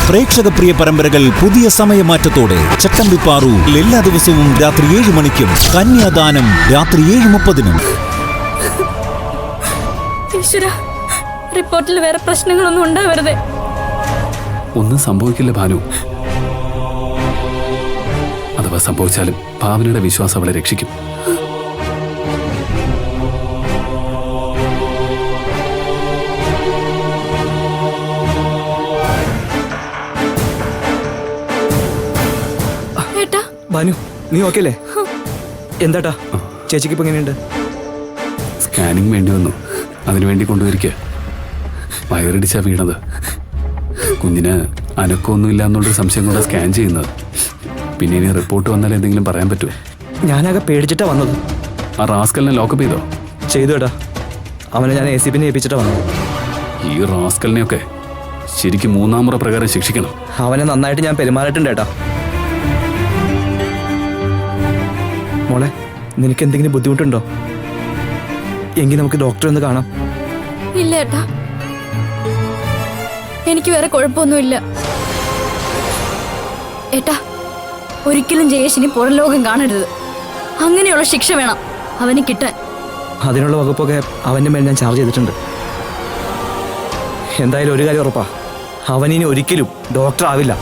പ്രേക്ഷക പ്രിയ പരമ്പരകൾ പുതിയ സമയമാറ്റത്തോടെ ചട്ടമ്പിപ്പാറു എല്ലാ ദിവസവും രാത്രി 7 മണിക്കും കന്യാദാനം രാത്രി 7:30-നും. റിപ്പോർട്ടിൽ വേറെ പ്രശ്നങ്ങളൊന്നും ഉണ്ടാവരുതേ. ഒന്നും സംഭവിക്കില്ല ഭാനു. അഥവാ സംഭവിച്ചാലും ഭാവനയുടെ വിശ്വാസം അവളെ രക്ഷിക്കും. ഭാനു, നീ ഓക്കെ അല്ലേ? എന്താട്ടാ ചേച്ചിക്ക് ഇപ്പൊ എങ്ങനെയുണ്ട്? സ്കാനിങ് വേണ്ടി വന്നു, അതിനുവേണ്ടി കൊണ്ടുവരിക. വയറിടിച്ചാ വീണത്. കുഞ്ഞിന് അനക്കമൊന്നുമില്ല എന്നുള്ളൊരു സംശയം കൊണ്ട് സ്കാൻ ചെയ്യുന്നത്. പിന്നെ ഇനി റിപ്പോർട്ട് വന്നാൽ എന്തെങ്കിലും പറയാൻ പറ്റുമോ? ഞാനാകെ പേടിച്ചിട്ടാ വന്നത്. ആ റാസ്കലിനെ ലോക്കപ്പ് ചെയ്തോ? ചെയ്തു ഏട്ടാ. അവനെ ഞാൻ ACP ഏൽപ്പിച്ചിട്ടാ വന്നത്. ഈ റാസ്കലിനെയൊക്കെ ശരിക്കും 3-ാം മുറ പ്രകാരം ശിക്ഷിക്കണം. അവനെ നന്നായിട്ട് ഞാൻ പെരുമാറിയിട്ടുണ്ട് ഏട്ടാ. മോളെ, നിനക്ക് എന്തെങ്കിലും ബുദ്ധിമുട്ടുണ്ടോ? എങ്കിൽ നമുക്ക് ഡോക്ടറെ ഒന്ന് കാണാം. ഇല്ല ഏട്ടാ, എനിക്ക് വേറെ കുഴപ്പമൊന്നുമില്ല. ഏട്ടാ, ഒരിക്കലും ജയേഷിന് പുറംലോകം കാണരുത്. അങ്ങനെയുള്ള ശിക്ഷ വേണം അവന് കിട്ടാൻ. അതിനുള്ള വകുപ്പൊക്കെ അവൻ്റെ മേൽ ഞാൻ ചാർജ് ചെയ്തിട്ടുണ്ട്. എന്തായാലും ഒരു കാര്യം ഉറപ്പാ, അവനിനി ഒരിക്കലും ഡോക്ടർ ആവില്ല.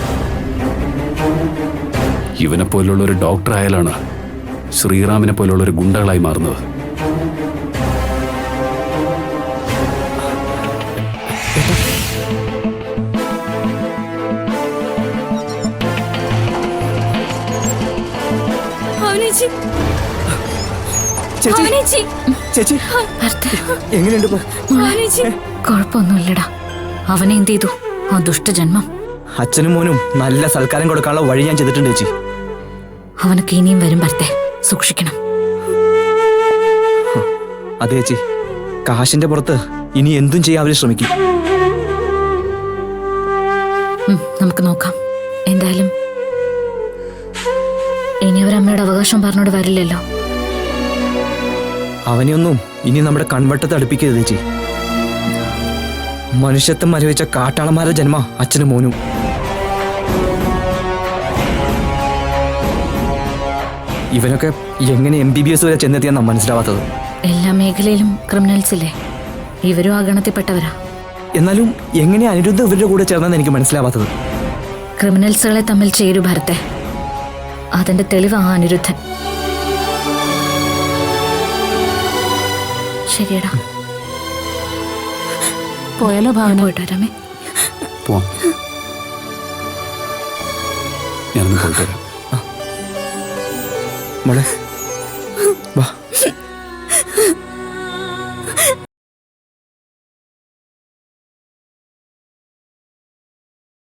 ഇവനെ പോലുള്ള ഒരു ഡോക്ടർ ആയാലാണ് ശ്രീറാമിനെ പോലുള്ള ഒരു ഗുണ്ടകളായി മാറുന്നത്. ചേച്ചി എങ്ങനെയുണ്ട്? കുഴപ്പമൊന്നുമില്ലടാ. അവനെ എന്ത് ചെയ്തു ആ ദുഷ്ടജന്മം? അച്ഛനും മോനും നല്ല സൽക്കാരം കൊടുക്കാനുള്ള വഴി ഞാൻ ചെയ്തിട്ടുണ്ട് ചേച്ചി. അവനൊക്കെ ഇനിയും വരും ഭർത്തെ, സൂക്ഷിക്കണം. അതെ ചേച്ചി, കാശിന്റെ പുറത്ത് ഇനി എന്തും ചെയ്യാൻ അവര് ശ്രമിക്കും. നമുക്ക് നോക്കാം. എന്തായാലും ഇനി അവരമ്മയുടെ അവകാശം പറഞ്ഞോട് വരില്ലല്ലോ. അവനെയൊന്നും ഇനി നമ്മുടെ കൺവട്ടത്ത് അടുപ്പിക്കരുത് ചേച്ചി. മനുഷ്യത്വം മരവിച്ച കാട്ടാളന്മാരുടെ ജന്മ അച്ഛനും മോനും. ഇവനൊക്കെ എങ്ങനെ MBBS വരെ ചെന്നെത്തിയാ നാം മനസ്സിലാവാത്തത്. എല്ലാ മേഖലയിലും ക്രിമിനൽസ് ഇല്ലേ? ഇവരും ആ ഗണത്തിൽപ്പെട്ടവരാ. എന്നാലും എങ്ങനെ അനിരുദ്ധ ഇവരുടെ കൂടെ ചേർന്നെന്ന് എനിക്ക് മനസ്സിലാവാത്തത്. ക്രിമിനൽസുകളെ തമ്മിൽ ചേരു ഭരത്തെ. അതിന്റെ തെളിവ് ആ അനിരുദ്ധൻ. ശരിയടാ, പോയാലോ ഭാവന? പോയിട്ട് വരാമേ. പോവാം, ഞാനൊന്ന് പോയിട്ട് വരാം. മോളെ